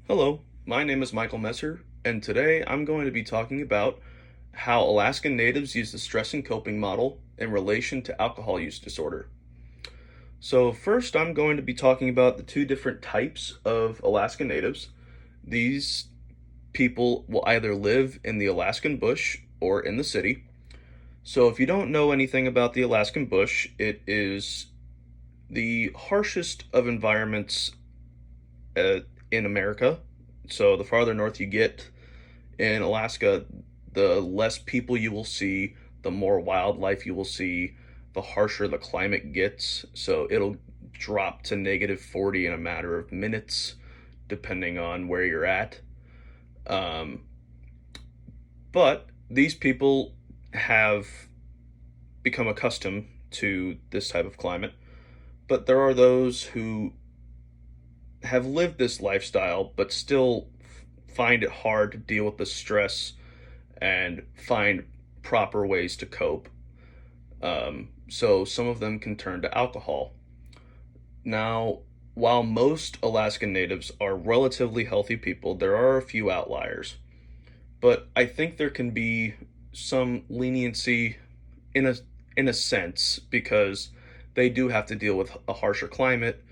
Hello, my name is Michael Messer, and today I'm going to be talking about how Alaskan Natives use the stress and coping model in relation to alcohol use disorder. So, first, I'm going to be talking about the two different types of Alaskan Natives. These people will either live in the Alaskan bush or in the city. So, if you don't know anything about the Alaskan bush, it is the harshest of environments uh, in America. So, the farther north you get, in Alaska, the less people you will see, the more wildlife you will see, the harsher the climate gets. So it'll drop to -40 in a matter of minutes, depending on where you're at. Um, but these people have become accustomed to this type of climate. But there are those who have lived this lifestyle but still find it hard to deal with the stress and find proper ways to cope. So some of them can turn to alcohol. Now, while most Alaskan Natives are relatively healthy people, there are a few outliers. But I think there can be some leniency in a sense because they do have to deal with a harsher climate,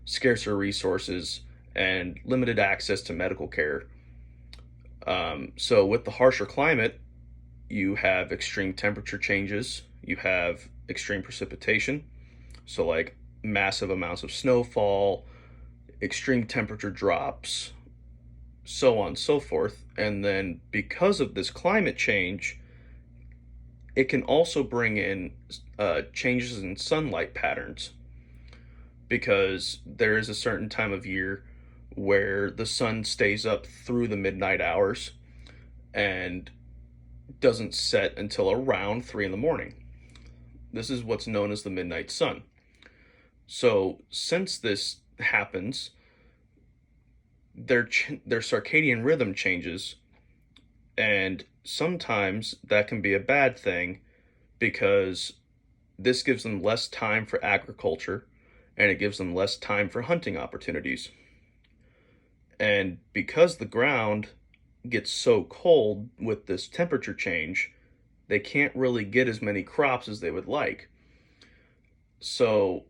scarcer resources, and limited access to medical care. So with the harsher climate, you have extreme temperature changes, you have extreme precipitation, so like massive amounts of snowfall, extreme temperature drops, so on and so forth. And then because of this climate change, it can also bring in changes in sunlight patterns because there is a certain time of year where the sun stays up through the midnight hours and doesn't set until around 3 in the morning. This is what's known as the midnight sun. So, since this happens, their circadian rhythm changes, and sometimes that can be a bad thing because this gives them less time for agriculture and it gives them less time for hunting opportunities. And because the ground gets so cold with this temperature change, they can't really get as many crops as they would like. So,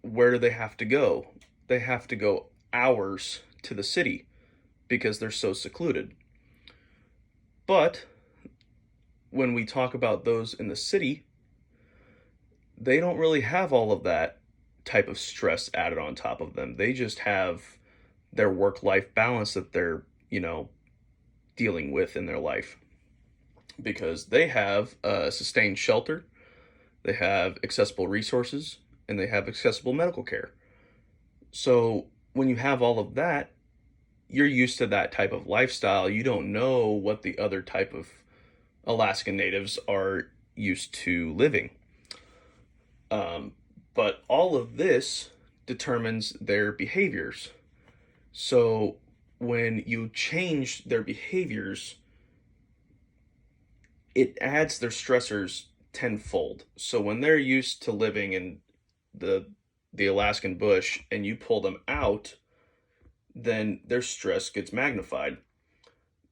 where do they have to go? They have to go hours to the city because they're so secluded. But when we talk about those in the city, they don't really have all of that type of stress added on top of them. They just have their work life balance that they're, dealing with in their life because they have sustained shelter, they have accessible resources, and they have accessible medical care. So when you have all of that, you're used to that type of lifestyle. You don't know what the other type of Alaskan Natives are used to living. Um, but all of this determines their behaviors. So when you change their behaviors, it adds their stressors tenfold. So when they're used to living in the the Alaskan bush and you pull them out, then their stress gets magnified.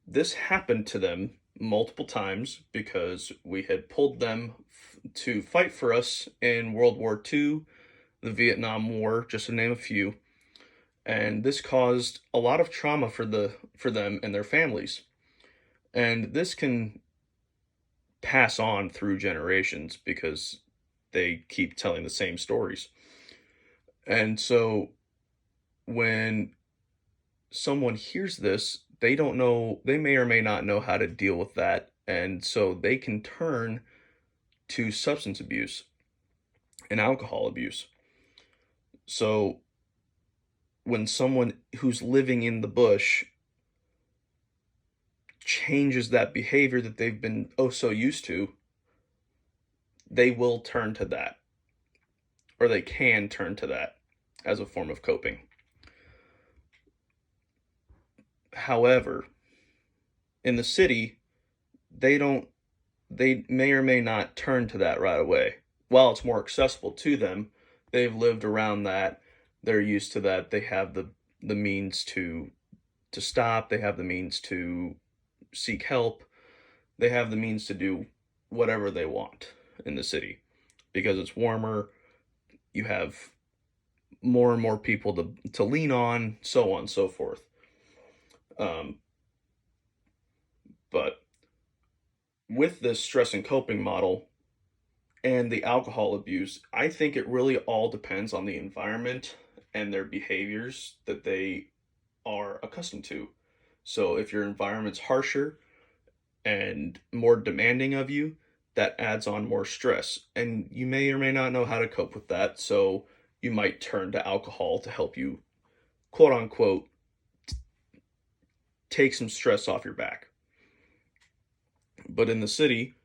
This happened to them multiple times because we had pulled them to fight for us in World War II, the Vietnam War, just to name a few. And this caused a lot of trauma for them and their families. And this can pass on through generations because they keep telling the same stories. And so when someone hears this, they don't know, they may or may not know how to deal with that. And so they can turn to substance abuse and alcohol abuse. So when someone who's living in the bush changes that behavior that they've been oh so used to, they will turn to that, or they can turn to that as a form of coping. However, in the city, they don't they may or may not turn to that right away. While it's more accessible to them, they've lived around that, they're used to that, they have the means to stop. They have the means to seek help. They have the means to do whatever they want in the city because it's warmer. You have more and more people to lean on, so on and so forth. Um, but with this stress and coping model and the alcohol abuse, I think it really all depends on the environment and their behaviors that they are accustomed to. So if your environment's harsher and more demanding of you, that adds on more stress. And you may or may not know how to cope with that. So you might turn to alcohol to help you, quote unquote, take some stress off your back. But in the city,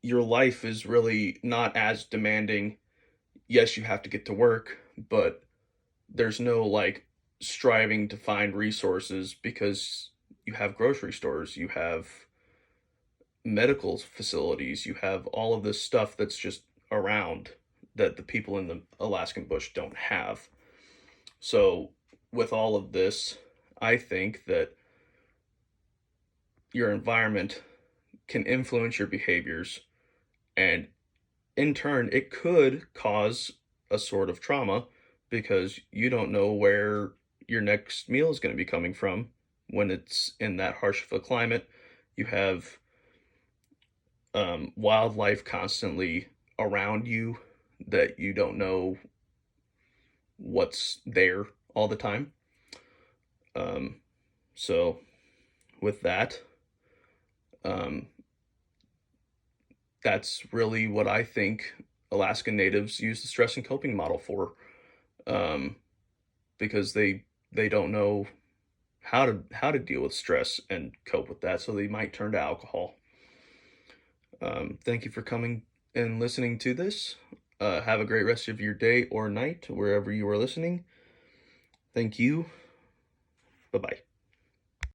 your life is really not as demanding. Yes, you have to get to work, but there's no like striving to find resources because you have grocery stores, you have medical facilities, you have all of this stuff that's just around that the people in the Alaskan bush don't have. So, with all of this, I think that your environment can influence your behaviors, and in turn, it could cause a sort of trauma because you don't know where your next meal is going to be coming from when it's in that harsh of a climate. You have wildlife constantly around you that you don't know what's there all the time. Um, so, with that, um, that's really what I think Alaskan natives use the stress and coping model for, um, because they don't know how to deal with stress and cope with that, so they might turn to alcohol. Thank you for coming and listening to this. Have a great rest of your day or night, wherever you are listening. Thank you. Bye bye.